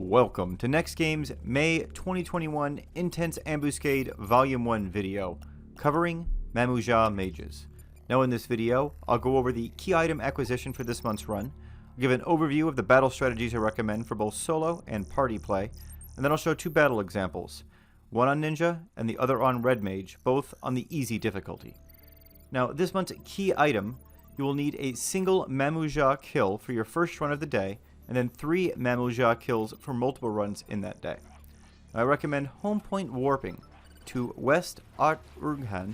Welcome to Next Game's May 2021 Intense Ambuscade Volume 1 video, covering Mamuja Mages. Now in this video, I'll go over the key item acquisition for this month's run, I'll give an overview of the battle strategies I recommend for both solo and party play, and then I'll show two battle examples, one on Ninja and the other on Red Mage, both on the easy difficulty. Now this month's key item, you will need a single Mamuja kill for your first run of the day, and then 3 Mamuja kills for multiple runs in that day. I recommend home point warping to West Art-Urghan,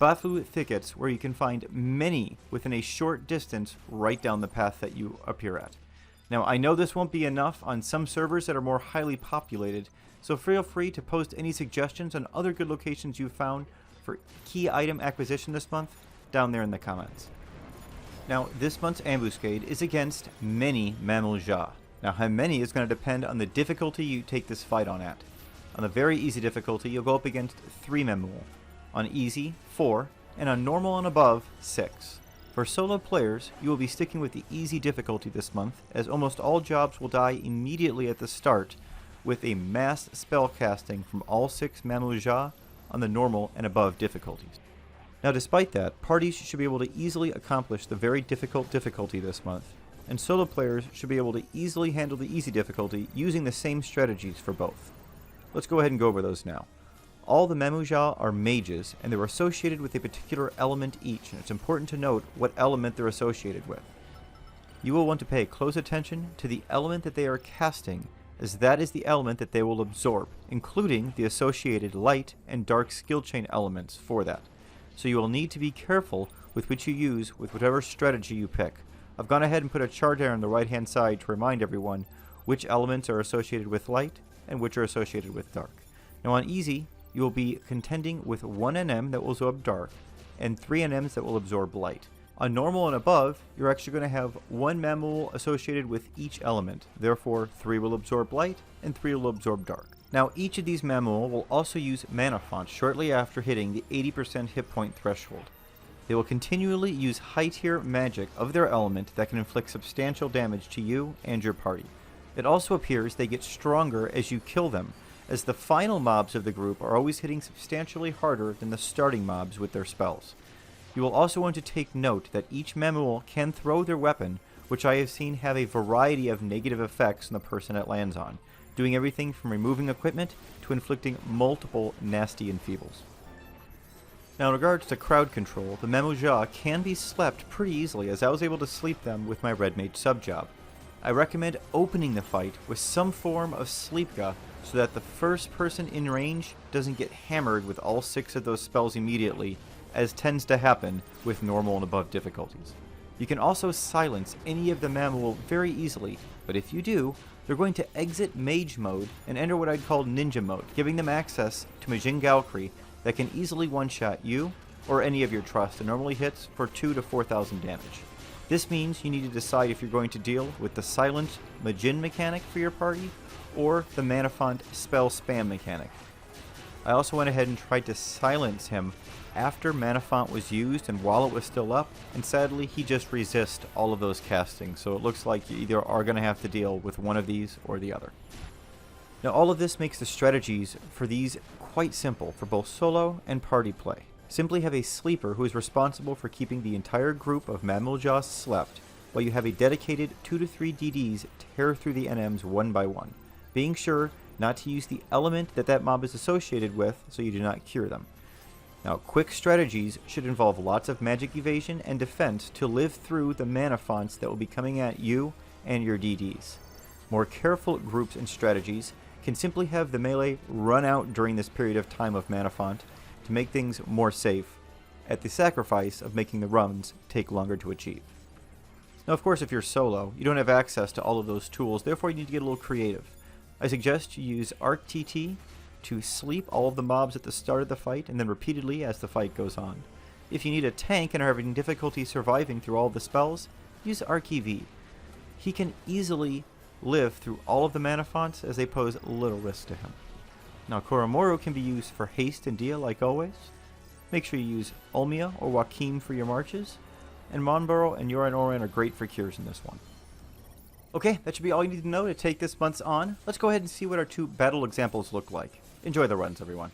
Bafu Thickets, where you can find many within a short distance right down the path that you appear at. Now I know this won't be enough on some servers that are more highly populated, so feel free to post any suggestions on other good locations you've found for key item acquisition this month down there in the comments. Now, this month's ambuscade is against many Mamuja. Now, how many is going to depend on the difficulty you take this fight on at. On the very easy difficulty, you'll go up against 3 Mamul. On easy, 4, and on normal and above, 6. For solo players, you will be sticking with the easy difficulty this month, as almost all jobs will die immediately at the start, with a mass spell casting from all 6 Mamuja on the normal and above difficulties. Now despite that, parties should be able to easily accomplish the very difficult difficulty this month, and solo players should be able to easily handle the easy difficulty using the same strategies for both. Let's go ahead and go over those now. All the Mamuja are mages, and they're associated with a particular element each, and it's important to note what element they're associated with. You will want to pay close attention to the element that they are casting, as that is the element that they will absorb, including the associated light and dark skill chain elements for that. So you will need to be careful with which you use with whatever strategy you pick. I've gone ahead and put a chart there on the right hand side to remind everyone which elements are associated with light and which are associated with dark. Now on easy, you will be contending with 1 NM that will absorb dark and 3 NMs that will absorb light. On normal and above, you're actually going to have 1 Mamul associated with each element. Therefore, 3 will absorb light and 3 will absorb dark. Now each of these Mamul will also use Mana Font shortly after hitting the 80% hit point threshold. They will continually use high tier magic of their element that can inflict substantial damage to you and your party. It also appears they get stronger as you kill them, as the final mobs of the group are always hitting substantially harder than the starting mobs with their spells. You will also want to take note that each Mamul can throw their weapon, which I have seen have a variety of negative effects on the person it lands on, doing everything from removing equipment to inflicting multiple nasty enfeebles. Now in regards to crowd control, the Mamuja can be slept pretty easily, as I was able to sleep them with my Red Mage sub-job. I recommend opening the fight with some form of Sleepga so that the first person in range doesn't get hammered with all 6 of those spells immediately, as tends to happen with normal and above difficulties. You can also silence any of the Mamul very easily, but if you do, they're going to exit Mage mode and enter what I'd call Ninja mode, giving them access to Majin Galkri that can easily one-shot you or any of your trust and normally hits for 2,000 to 4,000 damage. This means you need to decide if you're going to deal with the silent Majin mechanic for your party or the Mana Font spell spam mechanic. I also went ahead and tried to silence him after Mana Font was used and while it was still up, and sadly he just resists all of those castings, so it looks like you either are going to have to deal with one of these or the other. Now all of this makes the strategies for these quite simple for both solo and party play. Simply have a sleeper who is responsible for keeping the entire group of Mamuja slept, while you have a dedicated 2 to 3 DDs tear through the NMs one by one, being sure not to use the element that mob is associated with so you do not cure them. Now, quick strategies should involve lots of magic evasion and defense to live through the mana fonts that will be coming at you and your DDs. More careful groups and strategies can simply have the melee run out during this period of time of mana font to make things more safe, at the sacrifice of making the runs take longer to achieve. Now, of course, if you're solo, you don't have access to all of those tools, therefore you need to get a little creative. I suggest you use ArcTT to sleep all of the mobs at the start of the fight and then repeatedly as the fight goes on. If you need a tank and are having difficulty surviving through all of the spells, use ArcEV. He can easily live through all of the mana fonts as they pose little risk to him. Now Koromoru can be used for haste and Dia like always. Make sure you use Ulmia or Joachim for your marches, and Monboro and Yoran Oran are great for cures in this one. Okay, that should be all you need to know to take this month's on. Let's go ahead and see what our 2 battle examples look like. Enjoy the runs, everyone.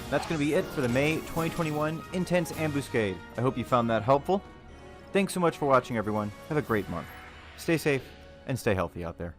That's going to be it for the May 2021 Intense Ambuscade. I hope you found that helpful. Thanks so much for watching, everyone. Have a great month. Stay safe and stay healthy out there.